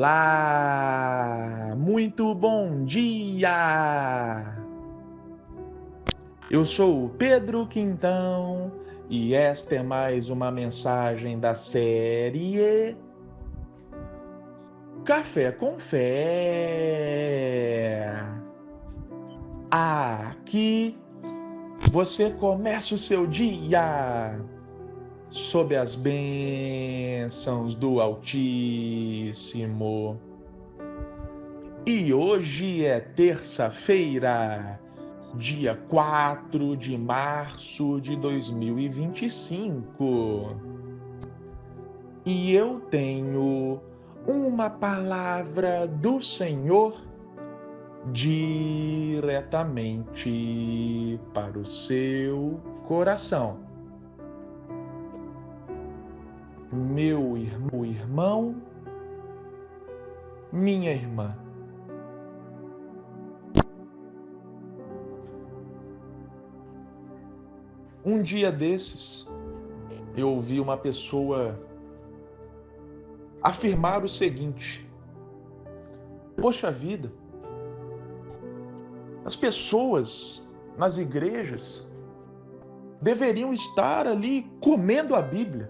Olá, muito bom dia! Eu sou o Pedro Quintão e esta é mais uma mensagem da série Café com Fé. Aqui você começa o seu dia sob as bênçãos do Altíssimo. E hoje é terça-feira, dia 4 de março de 2025. E eu tenho uma palavra do Senhor diretamente para o seu coração. Meu irmão, minha irmã. Um dia desses, eu ouvi uma pessoa afirmar o seguinte: poxa vida, as pessoas nas igrejas deveriam estar ali comendo a Bíblia.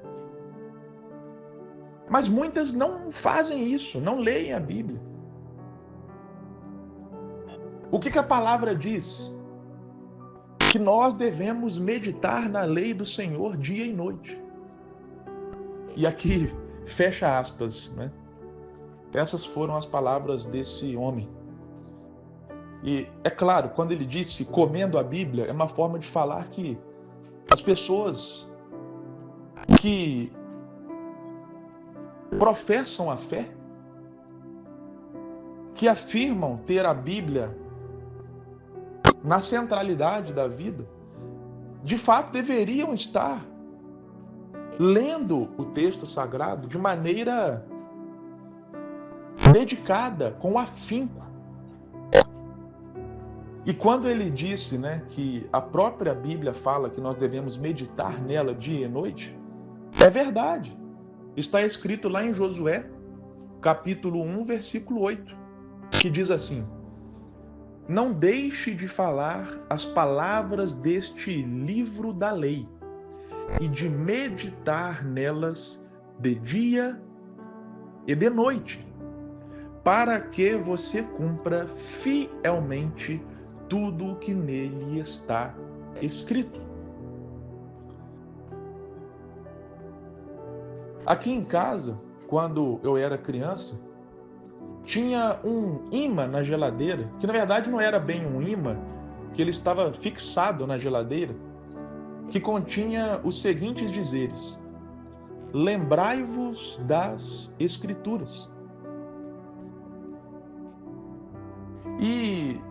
Mas muitas não fazem isso, não leem a Bíblia. O que a palavra diz? Que nós devemos meditar na lei do Senhor dia e noite. E aqui, fecha aspas, né? Essas foram as palavras desse homem. E é claro, quando ele disse comendo a Bíblia, é uma forma de falar que as pessoas que professam a fé, que afirmam ter a Bíblia na centralidade da vida, de fato deveriam estar lendo o texto sagrado de maneira dedicada, com afinco. E quando ele disse, né, que a própria Bíblia fala que nós devemos meditar nela dia e noite, é verdade. Está escrito lá em Josué, capítulo 1, versículo 8, que diz assim: não deixe de falar as palavras deste livro da lei e de meditar nelas de dia e de noite, para que você cumpra fielmente tudo o que nele está escrito. Aqui em casa, quando eu era criança, tinha um imã na geladeira, que na verdade não era bem um imã, que ele estava fixado na geladeira, que continha os seguintes dizeres: lembrai-vos das Escrituras. E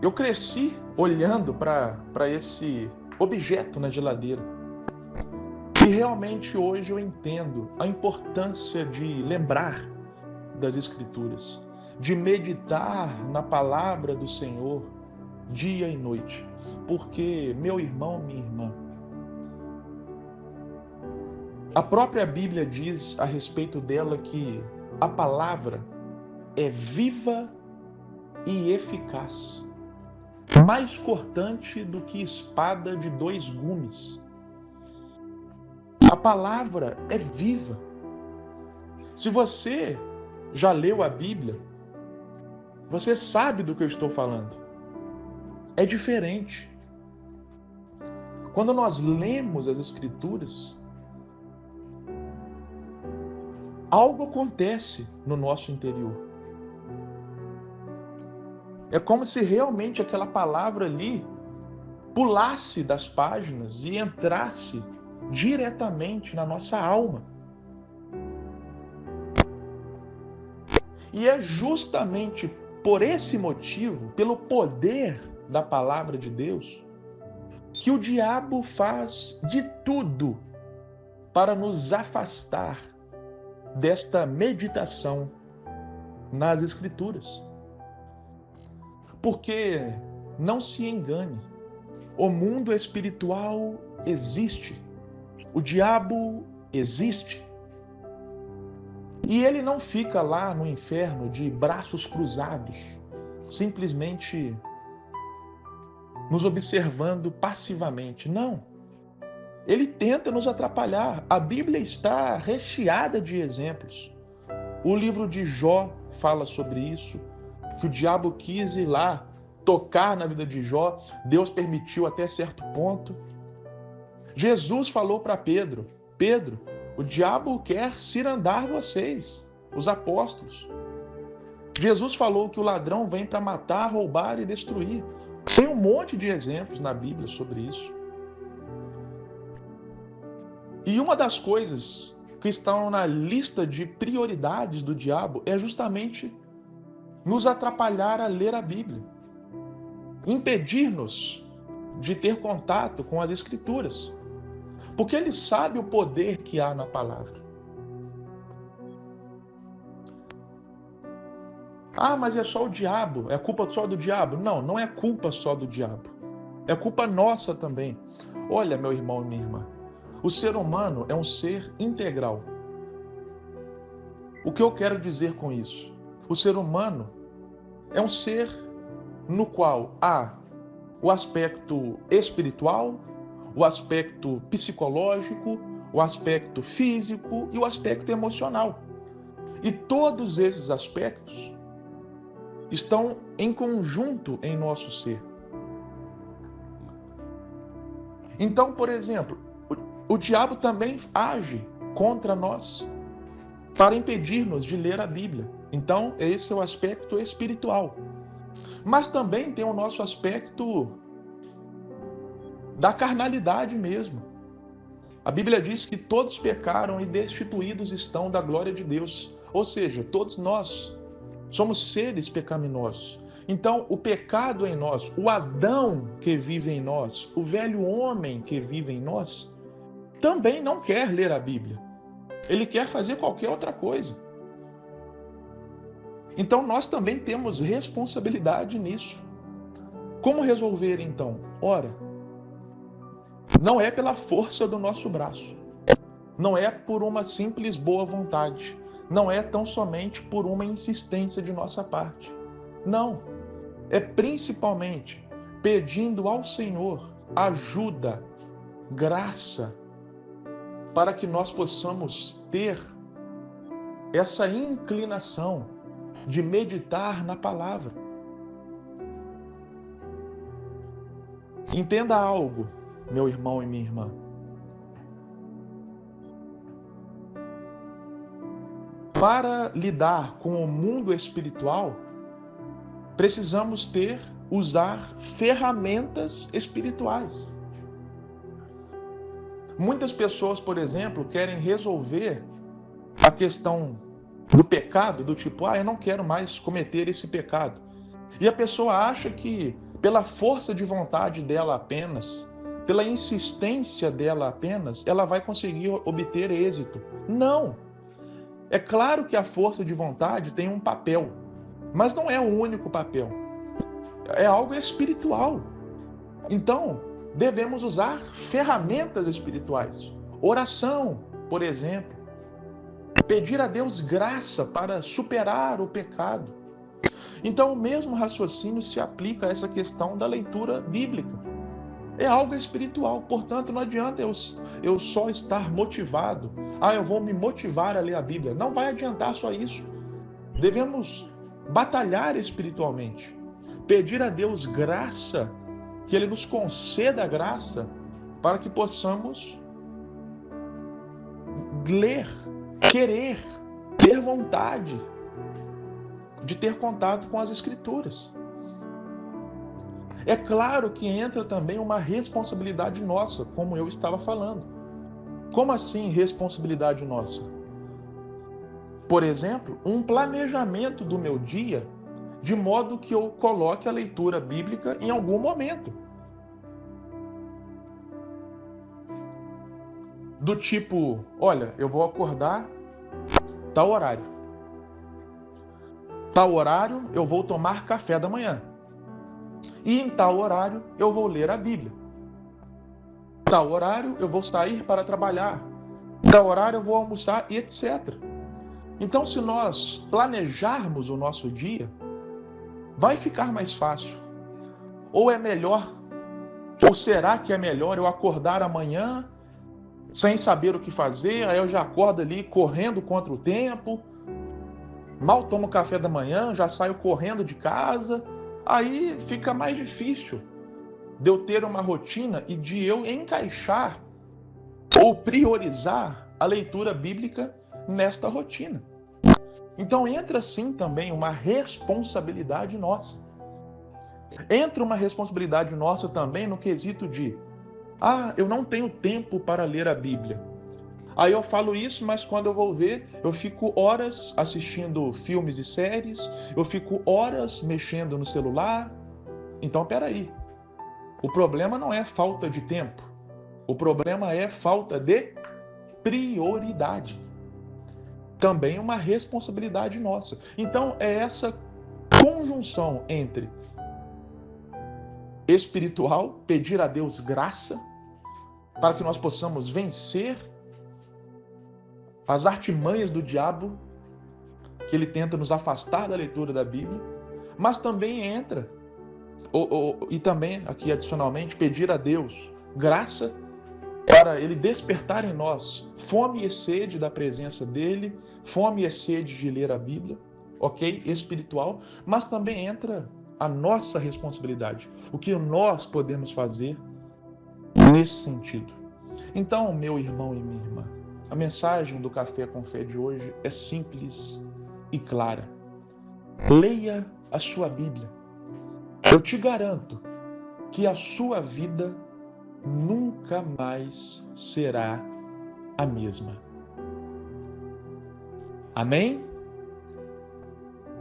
eu cresci olhando para esse objeto na geladeira. E realmente hoje eu entendo a importância de lembrar das Escrituras, de meditar na palavra do Senhor dia e noite. Porque, meu irmão, minha irmã, a própria Bíblia diz a respeito dela que a palavra é viva e eficaz, mais cortante do que espada de dois gumes. A palavra é viva. Se você já leu a Bíblia, você sabe do que eu estou falando. É diferente. Quando nós lemos as Escrituras, algo acontece no nosso interior. É como se realmente aquela palavra ali pulasse das páginas e entrasse diretamente na nossa alma. E é justamente por esse motivo, pelo poder da palavra de Deus, que o diabo faz de tudo para nos afastar desta meditação nas Escrituras. Porque, não se engane, o mundo espiritual existe, o diabo existe. E ele não fica lá no inferno de braços cruzados, simplesmente nos observando passivamente. Não. Ele tenta nos atrapalhar. A Bíblia está recheada de exemplos. O livro de Jó fala sobre isso, que o diabo quis ir lá tocar na vida de Jó, Deus permitiu até certo ponto. Jesus falou para Pedro: Pedro, o diabo quer cirandar vocês, os apóstolos. Jesus falou que o ladrão vem para matar, roubar e destruir. Tem um monte de exemplos na Bíblia sobre isso. E uma das coisas que estão na lista de prioridades do diabo é justamente nos atrapalhar a ler a Bíblia, impedir-nos de ter contato com as Escrituras, porque ele sabe o poder que há na palavra. Ah, mas é só o diabo, é culpa só do diabo? Não, não é culpa só do diabo, é culpa nossa também. Olha, meu irmão e minha irmã, o ser humano é um ser integral. O que eu quero dizer com isso? O ser humano é um ser no qual há o aspecto espiritual, o aspecto psicológico, o aspecto físico e o aspecto emocional. E todos esses aspectos estão em conjunto em nosso ser. Então, por exemplo, o diabo também age contra nós para impedir-nos de ler a Bíblia. Então, esse é o aspecto espiritual. Mas também tem o nosso aspecto da carnalidade mesmo. A Bíblia diz que todos pecaram e destituídos estão da glória de Deus. Ou seja, todos nós somos seres pecaminosos. Então, o pecado em nós, o Adão que vive em nós, o velho homem que vive em nós, também não quer ler a Bíblia. Ele quer fazer qualquer outra coisa. Então, nós também temos responsabilidade nisso. Como resolver, então? Ora, não é pela força do nosso braço. Não é por uma simples boa vontade. Não é tão somente por uma insistência de nossa parte. Não. É principalmente pedindo ao Senhor ajuda, graça, para que nós possamos ter essa inclinação de meditar na palavra. Entenda algo, meu irmão e minha irmã. Para lidar com o mundo espiritual, precisamos usar ferramentas espirituais. Muitas pessoas, por exemplo, querem resolver a questão do pecado, do tipo, eu não quero mais cometer esse pecado. E a pessoa acha que pela força de vontade dela apenas, pela insistência dela apenas, ela vai conseguir obter êxito. Não! É claro que a força de vontade tem um papel, mas não é o único papel. É algo espiritual. Então, devemos usar ferramentas espirituais. Oração, por exemplo. Pedir a Deus graça para superar o pecado. Então, o mesmo raciocínio se aplica a essa questão da leitura bíblica. É algo espiritual, portanto, não adianta eu só estar motivado. Eu vou me motivar a ler a Bíblia. Não vai adiantar só isso. Devemos batalhar espiritualmente. Pedir a Deus graça, que Ele nos conceda graça, para que possamos ler, querer, ter vontade de ter contato com as Escrituras. É claro que entra também uma responsabilidade nossa, como eu estava falando. Como assim responsabilidade nossa? Por exemplo, um planejamento do meu dia, de modo que eu coloque a leitura bíblica em algum momento. Do tipo, olha, eu vou acordar tal horário. Tal horário eu vou tomar café da manhã. E em tal horário eu vou ler a Bíblia. Tal horário eu vou sair para trabalhar. Tal horário eu vou almoçar, e etc. Então, se nós planejarmos o nosso dia, vai ficar mais fácil. Ou é melhor, ou será que é melhor eu acordar amanhã sem saber o que fazer, aí eu já acordo ali correndo contra o tempo, mal tomo café da manhã, já saio correndo de casa, aí fica mais difícil de eu ter uma rotina e de eu encaixar ou priorizar a leitura bíblica nesta rotina. Então entra sim também uma responsabilidade nossa. Entra uma responsabilidade nossa também no quesito de: eu não tenho tempo para ler a Bíblia. Aí eu falo isso, mas quando eu vou ver, eu fico horas assistindo filmes e séries, eu fico horas mexendo no celular. Então, peraí. O problema não é falta de tempo. O problema é falta de prioridade. Também uma responsabilidade nossa. Então, é essa conjunção entre espiritual, pedir a Deus graça para que nós possamos vencer as artimanhas do diabo, que ele tenta nos afastar da leitura da Bíblia, mas também entra, e também aqui adicionalmente, pedir a Deus graça para ele despertar em nós fome e sede da presença dele, fome e sede de ler a Bíblia, ok? Espiritual, mas também entra a nossa responsabilidade, o que nós podemos fazer nesse sentido. Então, meu irmão e minha irmã, a mensagem do Café com Fé de hoje é simples e clara. Leia a sua Bíblia. Eu te garanto que a sua vida nunca mais será a mesma. Amém?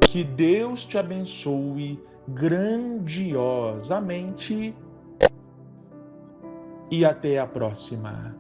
Que Deus te abençoe grandiosamente e até a próxima.